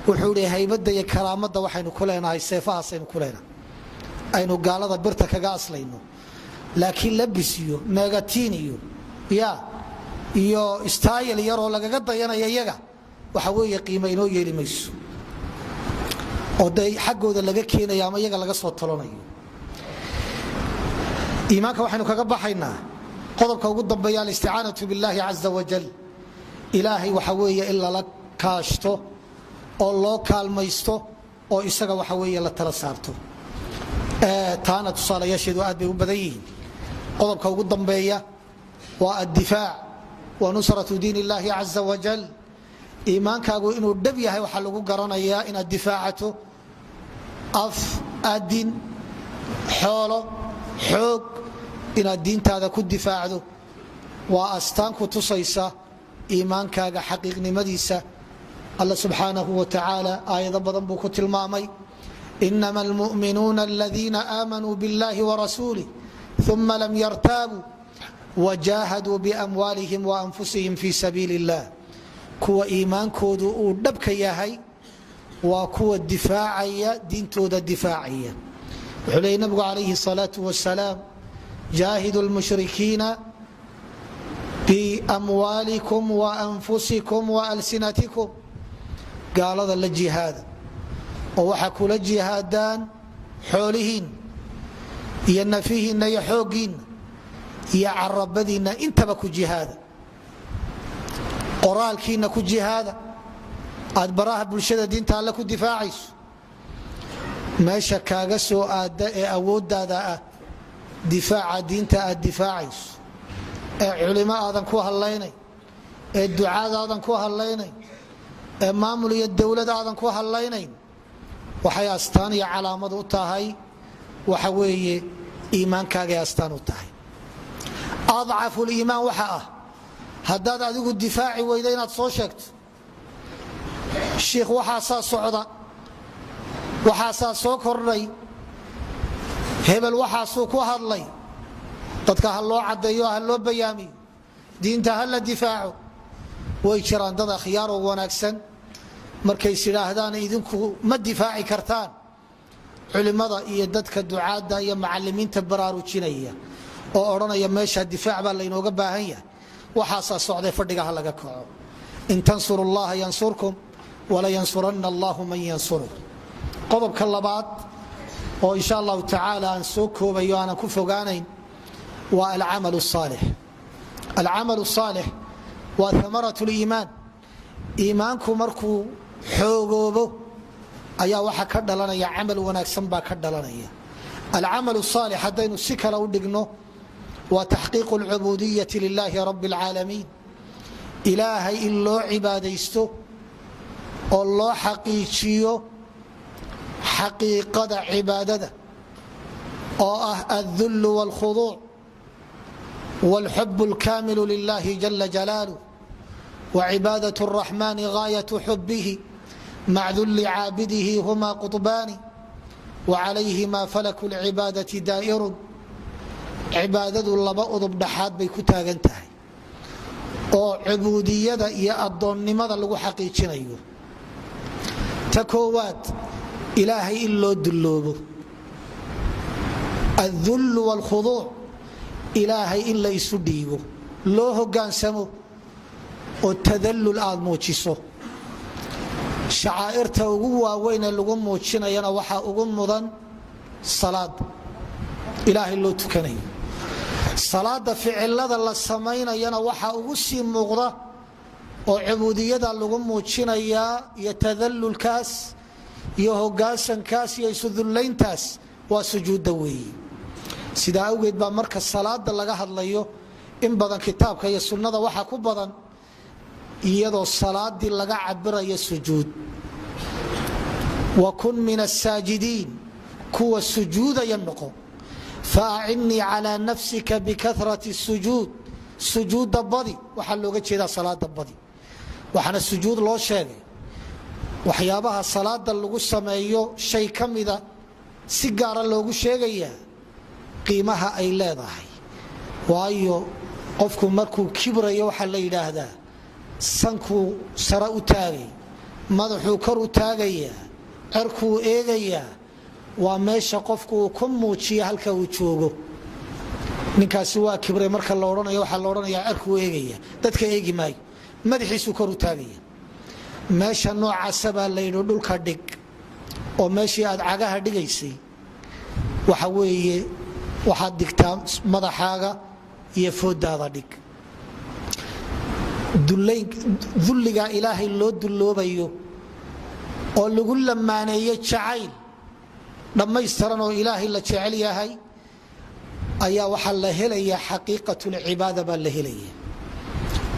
wuxuu idhi haybadda iyo karaamadda waxaynu ku leenahay seefahaasaynu ku leenahay, aynu gaalada birta kaga aslayno. laakiin labis iyo megatiin iyo istaayil yaroo lagaga dayanaya iyaga waxa weeye qiimo inoo yeeli mayso, oo day xaggooda laga keenaya ama iyaga laga soo talanayo. iimaanka waxaynu kaga baxaynaa qodobka ugu dambeeya alisticaanatu billaahi caza wajal. ilaahay waxa weeye in lala kaashto oo loo kaalmaysto oo isaga waxa weeye la tala saarto. taana tusaalayaasheedu aad bay u badan yihiin. qodobka ugu dambeeya waa addifaac wa nusratu diin illaahi caza wajal. iimaankaagu inuu dhab yahay waxaa lagu garanayaa inaad difaacato af, adin, xoolo, xoog, inaad diintaada ku difaacdo. waa astaan ku tusaysa iimaankaaga xaqiiqnimadiisa. alla subxaanahu wa tacaala aayado badan buu ku tilmaamay inama almu'minuuna aladiina aamanuu biاllahi warasuulih uma lam yartaabuu wajaahaduu biamwaalihim waanfusihim fii sabiili اllah. kuwa iimaankoodu uu dhabka yahay waa kuwa difaacaya, diintooda difaacaya. wuxuu leeyay nabigu calayhi الsalaaةu wasalaam jaahidu lmushrikiina biamwaalikum waanfusikum waalsinatikum. gaalada la jihaada oo waxaa kula jihaadaan xoolihiinna iyo nafihiinna iyo xooggiinna iyo carabadiinna intaba ku jihaada. qoraalkiinna ku jihaada, aad baraha bulshada diinta alle ku difaacayso. meesha kaaga soo aada ee awooddaada ah difaaca diinta aad difaacayso, ee culimo aadan ku hadlaynayn, ee ducaad aadan ku hadlaynayn, ee maamul iyo dowlad aadan ku hadlaynayn, waxay astaan iyo calaamad u tahay waxa weeye iimaankaagay astaan u tahay. adcafu liimaan waxa ah haddaad adigu difaaci weyda inaad soo sheegto shiikh waxaasaa socda, waxaasaa soo kordhay, hebel waxaasuu ku hadlay, dadka ha loo caddeeyo, ha loo bayaamiyo, diinta ha la difaaco. way jiraan dad akhyaaroo wanaagsan markays yidhaahdaan idinku ma difaaci kartaan, culimmada iyo dadka ducaadda iyo macalimiinta baraarujinaya oo odhanaya meesha difaac baa laynooga baahan yahay. waxaasaa socday, fadhiga ha laga kaco. in tansuru llaha yansurkum wala yansuranna allahu man yansuruh. qodobka labaad oo insha allahu tacaala aan soo koobayo aanan ku fogaanayn waa alcamalu saalix. alcamalu saalix waa amaratu liimaan. iimaanku markuu xoogoobo ayaa waxa ka dhalanaya camal wanaagsan baa ka dhalanaya. alcamalu saalix haddaynu si kale u dhigno waa taxqiiqu alcubudiyati lilahi rabi اlcaalamiin. ilaahay in loo cibaadaysto oo loo xaqiijiyo xaqiiqada cibaadada oo ah الذل والخضوع والحب الكامل لله جل جلاله وعبادة الرحمن غاية حبه مع ذل عابده هما قطبان وعليهما فلك العبادة دائر cibaadadu laba udub dhaxaad bay ku taagan tahay oo cubuudiyada iyo adoonnimada lagu xaqiijinayo ta koowaad ilaahay in loo dulloobo الذل والخضوع ilaahay in la isu dhiibo loo hogaansamo oo tadallul aad muujiso shacaa'irta ugu waaweyn ee lagu muujinayana waxaa ugu mudan salaada ilaahay loo tukanayo salaada ficilada la samaynayana waxaa ugu sii muuqda oo cubuudiyada lagu muujinayaa iyo tadallulkaas iyo hogaansankaas iyo isudullayntaas waa sujuudda weeye sidaa awgeed baa marka salaada laga hadlayo in badan kitaabka iyo sunnada waxaa ku badan iyadoo salaadii laga cabirayo sujuud wakun min asaajidiin kuwa sujuudaya noqo faacinnii calaa nafsika bikahrati sujuud sujuudda badi waxaa looga jeedaa salaada badi waxaana sujuud loo sheegay waxyaabaha salaada lagu sameeyo shay ka mida si gaara loogu sheegayaa qiimaha ay leedahay waayo qofku markuu kibrayo waxaa la yidhaahdaa sankuu sare u taagay madaxuu kor u taagayaa cerkuu eegayaa waa meesha qofku uu ku muujiya halka uu joogo ninkaasi waa kibre marka la odhanayo waxaa la odhanayaa cerkuu eegaya dadka eegi maayo madaxiisuu kor u taagaya meesha noocaasa baa la yidhi dhulka dhig oo meeshii aad cagaha dhigaysay waxa weeye waxaad dhigtaa madaxaaga iyo foodaada dhig dulligaa ilaahay loo dulloobayo oo lagu lamaaneeyo jacayl dhammaystiran oo ilaahay la jecel yahay ayaa waxaa la helayaa xaqiiqatulcibaada baa la helaya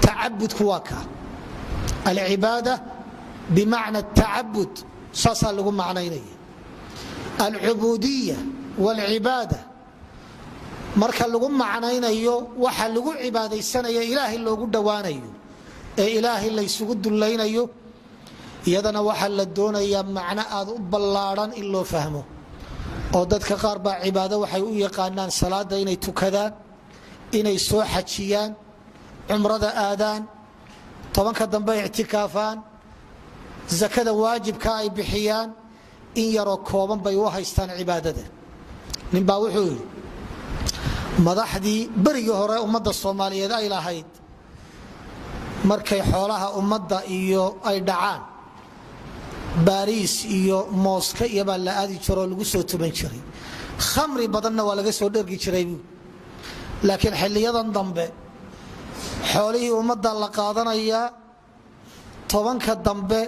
tacabudku waa kaa alcibaada bimacna tacabud saasaa lagu macnaynaya alcubuudiya waalcibaada marka lagu macnaynayo waxa lagu cibaadaysanayo ilaahay loogu dhowaanayo ee ilaahay laysugu dullaynayo iyadana waxaa la doonayaa macno aad u ballaadhan in loo fahmo oo dadka qaar baa cibaado waxay u yaqaanaan salaada inay tukadaan inay soo xajiyaan cumrada aadaan tobanka dambe ictikaafaan zakada waajibka ay bixiyaan in yaroo kooban bay u haystaan cibaadada ninbaa wuxuu yidhi madaxdii berigii hore ummadda soomaaliyeed ay lahayd markay xoolaha ummadda iyo ay dhacaan baariis iyo mooska iyo baa la aadi jiro oo lagu soo tuban jiray khamri badanna waa laga soo dhergi jiray buu laakiin xilliyadan dambe xoolihii ummadda la qaadanayaa tobanka dambe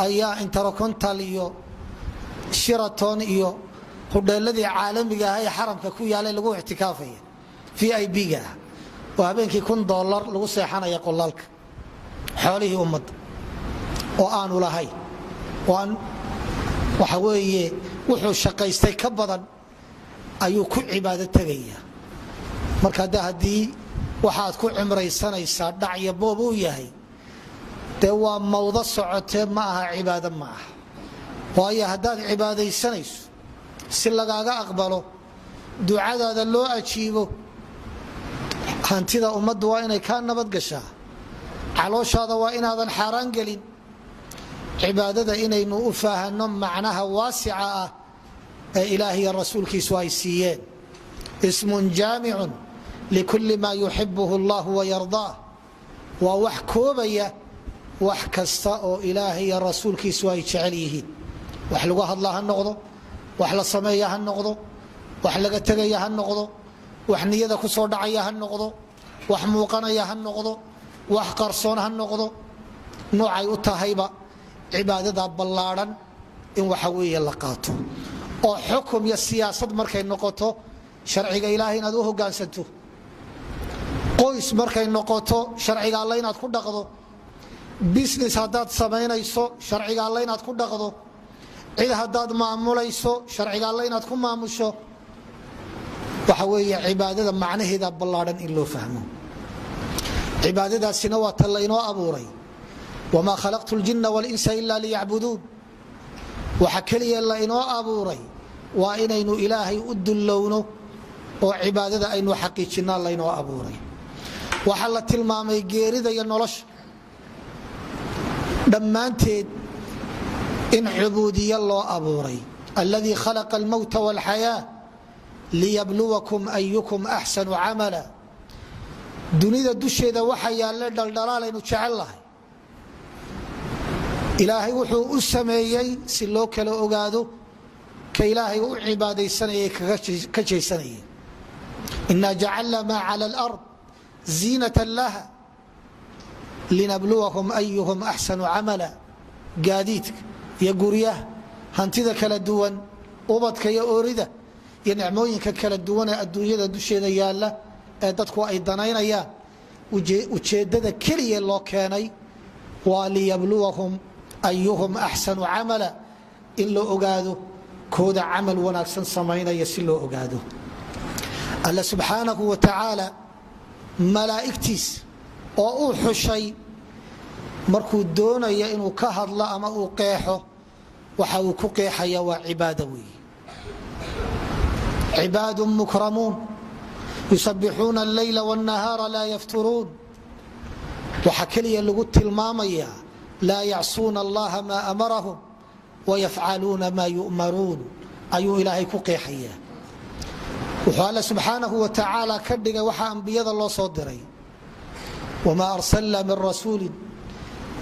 ayaa intercontinental iyo sheraton iyo hudheeladii caalamiga ah ee xaramka ku yaalay lagu ictikaafaya VIP-ga ah oo habeenkii $1 lagu seexanaya qolaalka xoolihii ummadda oo aanu lahayn waxa weeye wuxuu shaqaystay ka badan ayuu ku cibaado tegaya marka haddii waxaad ku cimraysanaysaa dhacya boob uu yahay dee waa mawdo socotee ma aha cibaado ma aha waayo haddaad cibaadaysanayso si lagaaga aqbalo ducadaada loo ajiibo hantida ummaddu waa inay kaa nabad gashaa calooshaada waa inaadan xaaraan gelin cibaadada inaynu u faahano macnaha waasica ah ee ilaah iyo rasuulkiisu ay siiyeen ismun jaamicun likulli maa yuxibuhu allah wayardaah waa wax koobaya wax kasta oo ilaah iyo rasuulkiisu ay jecel yihiin wax lagu hadla ha noqdo wax la sameeya ha noqdo wax laga tegaya ha noqdo wax niyada ku soo dhacaya ha noqdo wax muuqanaya ha noqdo wax qarsoon ha noqdo noocay u tahayba cibaadada ballaadhan in waxa weeye la qaato oo xukum iyo siyaasad markay noqoto sharciga ilaahay inaad u hoggaansanto qoys markay noqoto sharciga alla inaad ku dhaqdo, business haddaad samaynayso sharciga alla inaad ku dhaqdo, cid haddaad maamulayso sharciga alla inaad ku maamusho. waxa weeye cibaadada macnaheeda ballaadhan in loo fahmo. cibaadadaasina waa tan laynoo abuuray, wamaa khalaqtu ljinna walinsa ila liyacbuduun. waxa keliya laynoo abuuray waa inaynu ilaahay u dullowno oo cibaadada aynu xaqiijinaa laynoo abuuray. waxaa la tilmaamay geerida iyo nolosha dhammaanteed in cubuudiya loo abuuray. alladii khalaqa almowta wاlxayaa liyabluwakum ayukum axsanu camala. dunida dusheeda waxa yaalle dhaldhalaalaynu jecel lahay, ilaahay wuxuu u sameeyey si loo kala ogaado ka ilaahay u cibaadaysanayay ka jaysanayay. inaa jacalna maa cala alard ziinatan laha linabluwahum ayuhum axsanu camala. gaadiidka iyo guryaha, hantida kala duwan, ubadka iyo oorida iyo nicmooyinka kala duwan ee adduunyada dusheeda yaalla ee dadku ay danaynayaan, ujeeddada keliya loo keenay waa liyabluwahum ayuhum axsanu camala, in loo ogaado kooda camal wanaagsan samaynaya si loo ogaado. alla subxaanahu wa tacaala malaa'igtiis oo uu xushay markuu doonaya inuu ka hadlo ama uu qeexo, waxa uu ku qeexaya waa cibaado weeye. cibaadun mukramuun yusabixuuna allayla wاnnahaara laa yafturuun. waxaa keliya lagu tilmaamaya laa yacsuuna allaha maa amarahum wayafcaluuna maa yu'maruun ayuu ilaahay ku qeexaya. wuxuu alla subxaanahu wa tacaala ka dhigay waxaa ambiyada loo soo diray, wamaa arsalna min rasuuli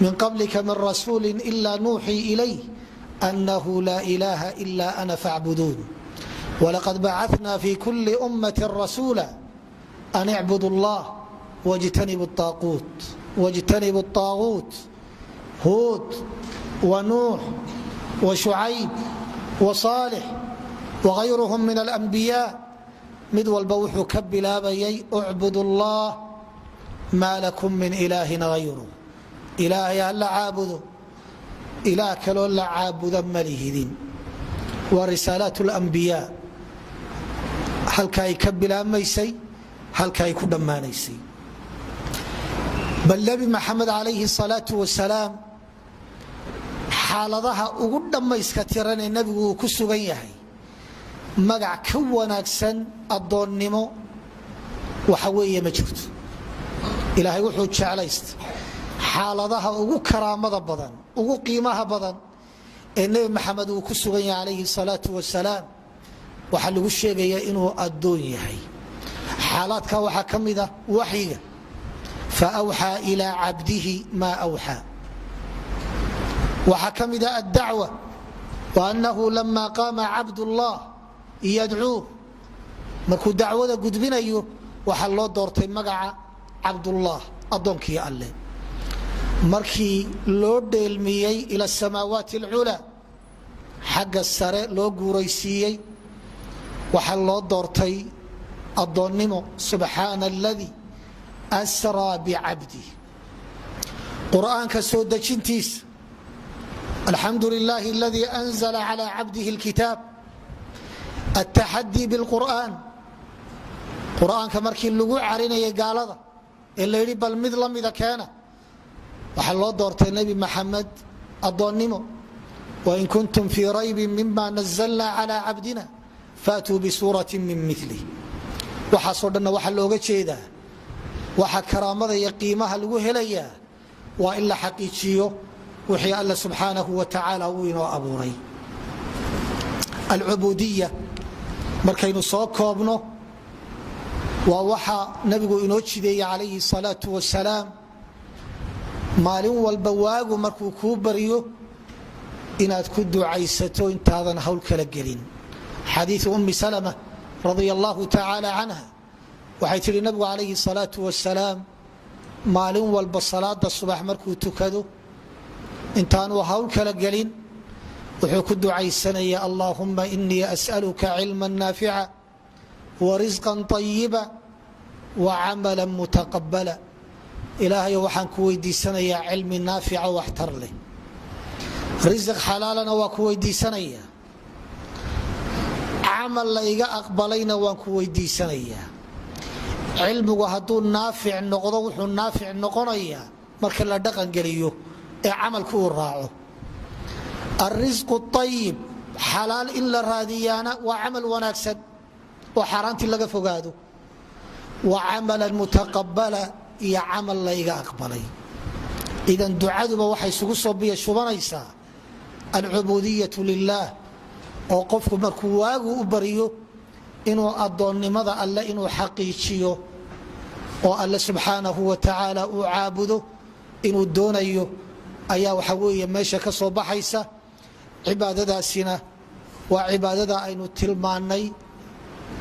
min qablika min rasuuli ila nuuxii ilayh annahu laa ilaaha ila ana facbuduun walaqad bacana fi kuli ummati rasuula an icbudu allah wاjtanibu الطaaguut huud wanuux washucayb wasaalix wagayruhum min alanbiyaa. mid walba wuxuu ka bilaabayay ucbud allah maa lakum min ilaahin hayru. ilaahay ha la caabudo, ilaah kaloo la caabuda ma lihidin. waa risaalaat اlambiyaa, halka ay ka bilaabmaysay, halka ay ku dhammaanaysay. bal nebi maxamed calayhi الsalaau wasalaam xaaladaha ugu dhammayska tiran ee nebigu uu ku sugan yahay, magac ka wanaagsan addoonnimo waxa weeye ma jirto. ilaahay wuxuu jeclaysta xaaladaha ugu karaamada badan, ugu qiimaha badan ee nebi maxamed uu ku sugan yahay calayhi الsalaau wasalaam, waxaa lagu sheegaya inuu addoon yahay. xaalaadka waxaa ka mid ah waxyiga, faawxaa ilaa cabdihi maa awxaa. waxaa ka mid ah addacwa, waannahu lama qaama cabdullah yadcuuh. markuu dacwada gudbinayo waxaa loo doortay magaca cabdullah, addoonkii alleh. markii loo dheelmiyey ila asamaawaati alculaa, xagga sare loo guuraysiiyey, waxaa loo doortay addoonnimo. subxaana aladii asraa bicabdih. qur'aanka soo dejintiisa, alxamdu lilaahi aladii anzla cala cabdihi اlkitaab. ataxadii biاlqur'aan, qur'aanka markii lagu carinayay gaalada ee la yidhi bal mid la mida keena, waxaa loo doortay nebi maxamed addoonnimo. wain kuntum fii raybi mima nazalna cala cabdina faatuu bisuurati min milih. waxaasoo dhanna waxaa looga jeedaa, waxaa karaamada iyo qiimaha lagu helayaa waa in la xaqiijiyo wixii alla subxaanahu wa tacaala uu inoo abuuray. alcubuudiya markaynu soo koobno, waa waxa nabigu inoo jideeyey calayhi الsalaau wasalaam. maalin walba waagu markuu kuu baryo inaad ku ducaysato intaadan hawl kala gelin. xadiiu ummi salma radia allahu tacaala canha waxay tihi nabigu calayhi الsalaau wasalaam maalin walba salaada subax markuu tukado intaanu hawl kala gelin wuxuu ku ducaysanaya allahuma inii as'aluka cilma naafica warisqan طayiba وعملا متقبلا إلهي waxaan ku weydiisanayaa cilmi naafica waxtar leh risq xalaalana waa ku weydiisanayaa camal la iga aqbalayna waan ku weydiisanayaa cilmigu hadduu naafic noqdo wuxuu naafic noqonayaa marka la dhaqan geliyo ee camalku uu raaco الرزق الطيب xalaal in la raadiyaana waa camal wanaagsan oo xaaraantii laga fogaado وعملا متقبلا iyo camal la iga aqbalay idan ducaduba waxay isugu soo biya shubanaysaa alcubuudiyatu lilah oo qofku markuu waagu u bariyo inuu adoonnimada alle inuu xaqiijiyo oo alle subxaanahu wa tacaala uu caabudo inuu doonayo ayaa waxa weeye meesha ka soo baxaysa cibaadadaasina waa cibaadada aynu tilmaannay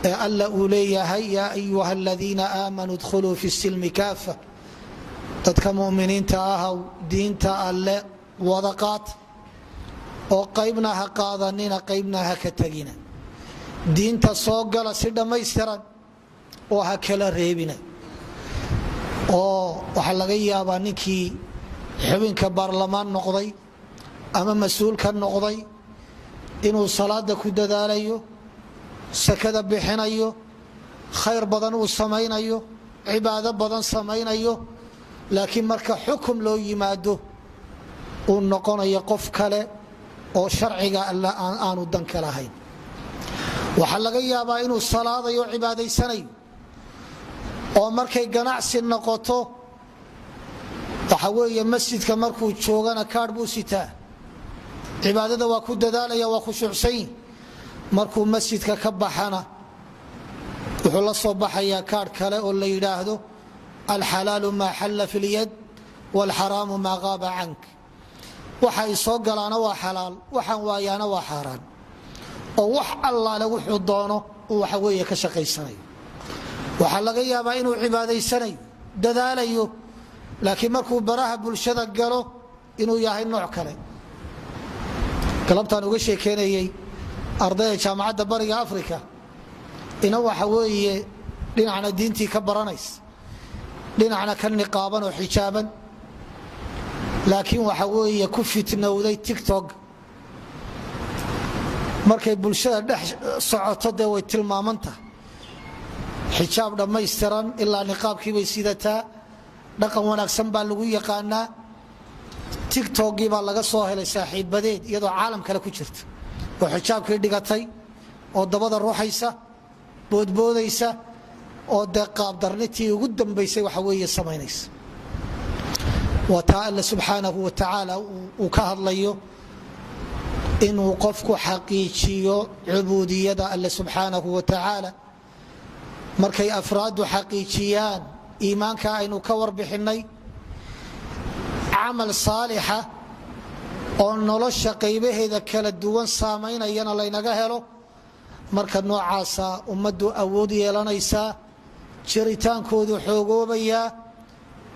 ee alla uu leeyahay yaa ayuha aladiina aamanuu dkhuluu fi silmi kaafa dadka muminiinta ahaw diinta alle wada qaat oo qaybna ha qaadanina qaybna ha ka tegina diinta soo gala si dhammaystiran oo ha kala reebina oo waxaa laga yaabaa ninkii xubinka baarlamaan noqday ama mas-uul ka noqday inuu salaada ku dadaalayo sakada bixinayo khayr badan uu samaynayo cibaado badan samaynayo laakiin marka xukum loo yimaado uu noqonayo qof kale oo sharciga alla aanu dan ka lahayn waxaa laga yaabaa inuu salaadayo cibaadaysanayo oo markay ganacsi noqoto waxa weeye masjidka markuu joogana kaadh buu sitaa cibaadada waa ku dadaalaya waa khushuucsan markuu masjidka ka baxana wuxuu la soo baxayaa kaadh kale oo la yidhaahdo alxalaalu maa xalla fi lyad wاlxaraamu maa qaaba cank waxa ay soo galaana waa xalaal waxaan waayaana waa xaaraan oo wax allaale wuxuu doono uu waxa weeye ka shaqaysanayo waxaa laga yaabaa inuu cibaadaysanayo dadaalayo laakiin markuu baraha bulshada galo inuu yahay nooc kale galabtaan uga sheekeynayay ardayda jaamacadda bariga africa ina waxa weeye dhinacna diintii ka baranays dhinacna ka niqaaban oo xijaaban laakiin waxa weeye ku fitnowday tictok markay bulshada dhex socoto dee way tilmaamantaha xijaab dhammaystiran ilaa niqaabkii bay sidataa dhaqan wanaagsan baa lagu yaqaanaa tictokgii baa laga soo helay saaxiibadeed iyadoo caalam kale ku jirta oo xijaabkii dhigatay oo dabada ruuxaysa boodboodaysa oo dee qaabdarnitii ugu dambaysay waxa weeye samaynaysa waa taa alle subxaanahu wa tacaala uu ka hadlayo inuu qofku xaqiijiyo cubuudiyada alle subxaanahu wa tacaala markay afraadu xaqiijiyaan iimaanka aynu ka warbixinnay camal saalixa oo nolosha qaybaheeda kala duwan saamaynayana laynaga helo marka noocaasa ummaddu awood yeelanaysaa jiritaankoodu xoogoobayaa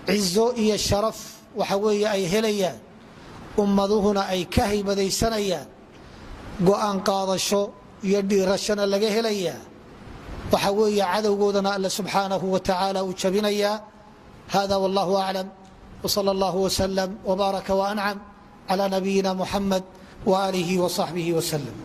cizo iyo sharaf waxa weeye ay helayaan ummaduhuna ay ka haybadaysanayaan go'aan qaadasho iyo dhiirashana laga helayaa waxa weeye cadowgoodana alle subxaanahu wa tacaala uu jabinayaa hada wallahu aclam wsala allahu wslm wbaaraka wancam cla nabiyina muxamed waaalihi wasaxbihi wslm